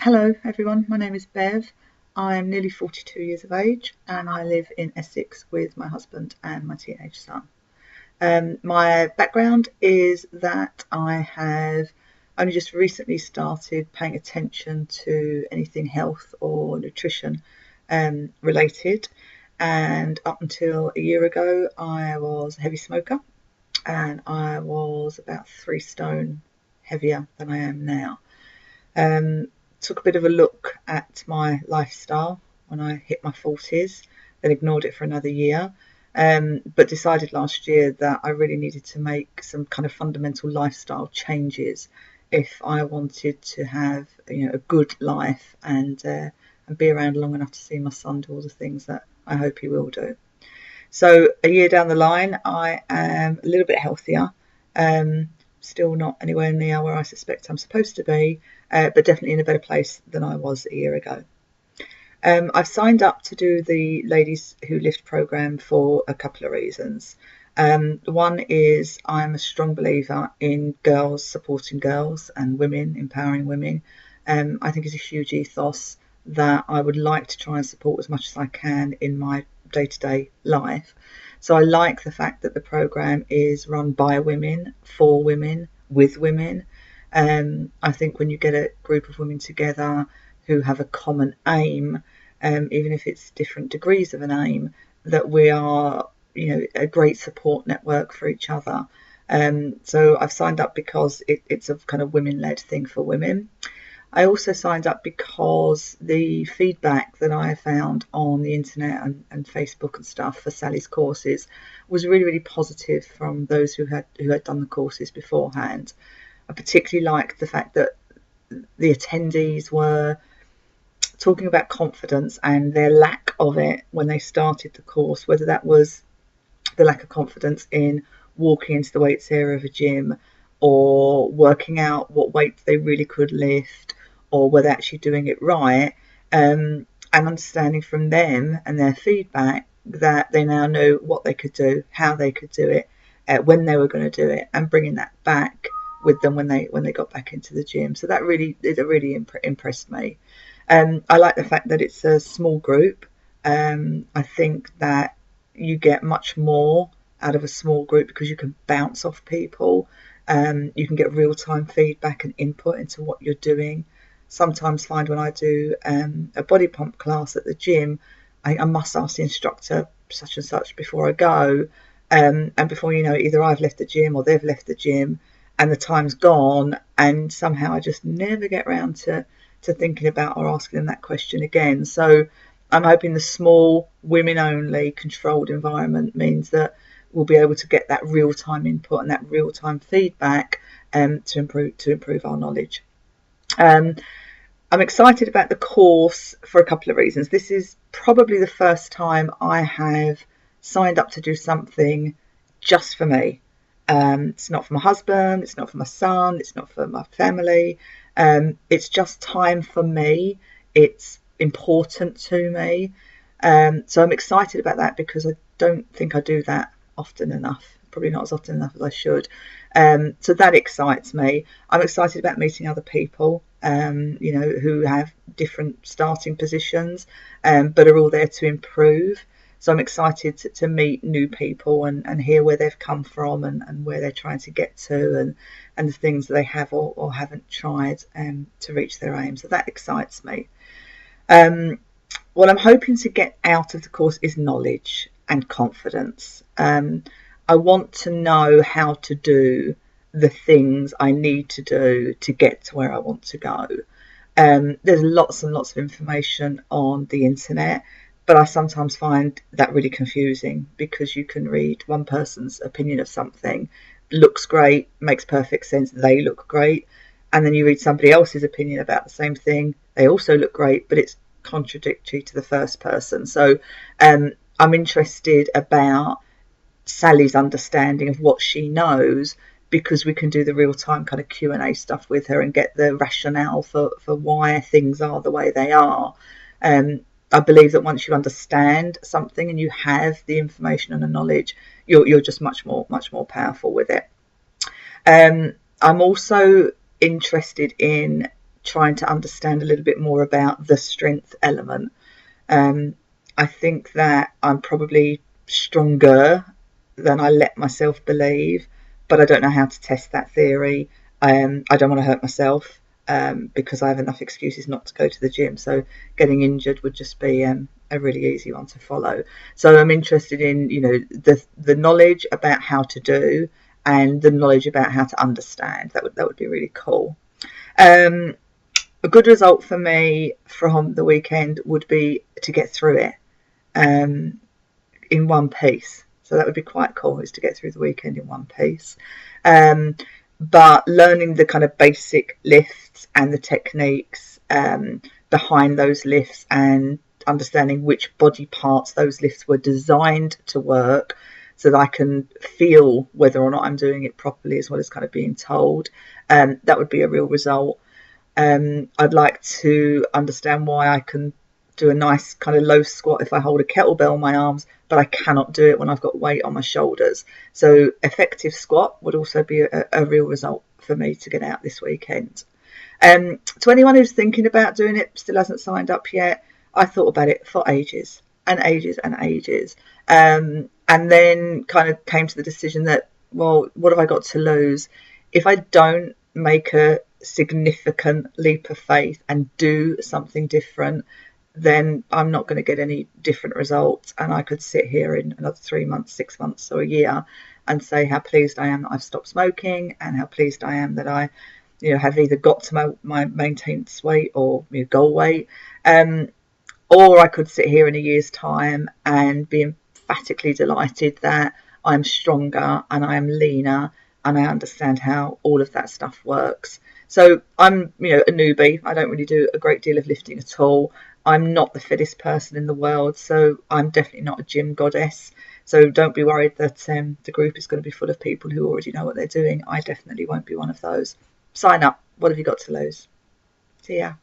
Hello everyone, my name is Bev. I'm nearly 42 years of age and I live in Essex with my husband and my teenage son. My background is that I have only just recently started paying attention to anything health or nutrition related, and up until a year ago I was a heavy smoker and I was about 3 stone heavier than I am now. Um, Took a bit of a look at my lifestyle when I hit my 40s, then ignored it for another year, but decided last year that I really needed to make some kind of fundamental lifestyle changes if I wanted to have a good life and be around long enough to see my son do all the things that I hope he will do. So a year down the line, I am a little bit healthier. Still not anywhere near where I suspect I'm supposed to be, but definitely in a better place than I was a year ago. I've signed up to do the Ladies Who Lift program for a couple of reasons. One is I'm a strong believer in girls supporting girls and women empowering women. I think it's a huge ethos that I would like to try and support as much as I can in my day-to-day life. So I like the fact that the program is run by women, for women, with women. I think when you get a group of women together who have a common aim, even if it's different degrees of an aim, that we are, a great support network for each other. So I've signed up because it's a kind of women-led thing for women. I also signed up because the feedback that I found on the internet and Facebook and stuff for Sally's courses was really, really positive from those who had done the courses beforehand. I particularly liked the fact that the attendees were talking about confidence and their lack of it when they started the course, whether that was the lack of confidence in walking into the weights area of a gym or working out what weights they really could lift or whether actually doing it right, and understanding from them and their feedback that they now know what they could do, how they could do it, when they were going to do it, and bringing that back with them when they got back into the gym. So that really impressed me. I like the fact that it's a small group. I think that you get much more out of a small group because you can bounce off people. You can get real-time feedback and input into what you're doing. Sometimes find when I do a body pump class at the gym, I must ask the instructor such and such before I go. And before you know it, either I've left the gym or they've left the gym and the time's gone, and somehow I just never get around to thinking about or asking them that question again. So I'm hoping the small women only controlled environment means that we'll be able to get that real time input and that real time feedback to improve our knowledge. I'm excited about the course for a couple of reasons. This is probably the first time I have signed up to do something just for me. It's not for my husband, it's not for my son, it's not for my family. It's just time for me. It's important to me. So I'm excited about that because I don't think I do that often enough. Probably not as often enough as I should. So that excites me. I'm excited about meeting other people, who have different starting positions, but are all there to improve. So I'm excited to meet new people and hear where they've come from and where they're trying to get to and the things that they have or haven't tried to reach their aim. So that excites me. What I'm hoping to get out of the course is knowledge and confidence. I want to know how to do the things I need to do to get to where I want to go. There's lots and lots of information on the internet, but I sometimes find that really confusing because you can read one person's opinion of something, looks great, makes perfect sense, they look great, and then you read somebody else's opinion about the same thing, they also look great, but it's contradictory to the first person. So I'm interested about Sally's understanding of what she knows because we can do the real-time kind of Q&A stuff with her and get the rationale for why things are the way they are. I believe that once you understand something and you have the information and the knowledge, you're just much more powerful with it. I'm also interested in trying to understand a little bit more about the strength element. I think that I'm probably stronger than I let myself believe, but I don't know how to test that theory. I don't want to hurt myself because I have enough excuses not to go to the gym. So getting injured would just be a really easy one to follow. So I'm interested in, the knowledge about how to do and the knowledge about how to understand. That would be really cool. A good result for me from the weekend would be to get through it in one piece. So that would be quite cool, is to get through the weekend in one piece. But learning the kind of basic lifts and the techniques behind those lifts, and understanding which body parts those lifts were designed to work, so that I can feel whether or not I'm doing it properly, as well as kind of being told. That would be a real result. I'd like to understand why I can do a nice kind of low squat if I hold a kettlebell in my arms, but I cannot do it when I've got weight on my shoulders. So effective squat would also be a real result for me to get out this weekend. To anyone who's thinking about doing it, still hasn't signed up yet, I thought about it for ages and ages and ages. And then kind of came to the decision that, well, what have I got to lose? If I don't make a significant leap of faith and do something different, then I'm not going to get any different results. And I could sit here in another 3 months, 6 months, or a year and say how pleased I am that I've stopped smoking, and how pleased I am that I have either got to my maintenance weight or goal weight. Or I could sit here in a year's time and be emphatically delighted that I'm stronger and I am leaner and I understand how all of that stuff works. So I'm, a newbie. I don't really do a great deal of lifting at all. I'm not the fittest person in the world, so I'm definitely not a gym goddess. So don't be worried that the group is going to be full of people who already know what they're doing. I definitely won't be one of those. Sign up. What have you got to lose? See ya.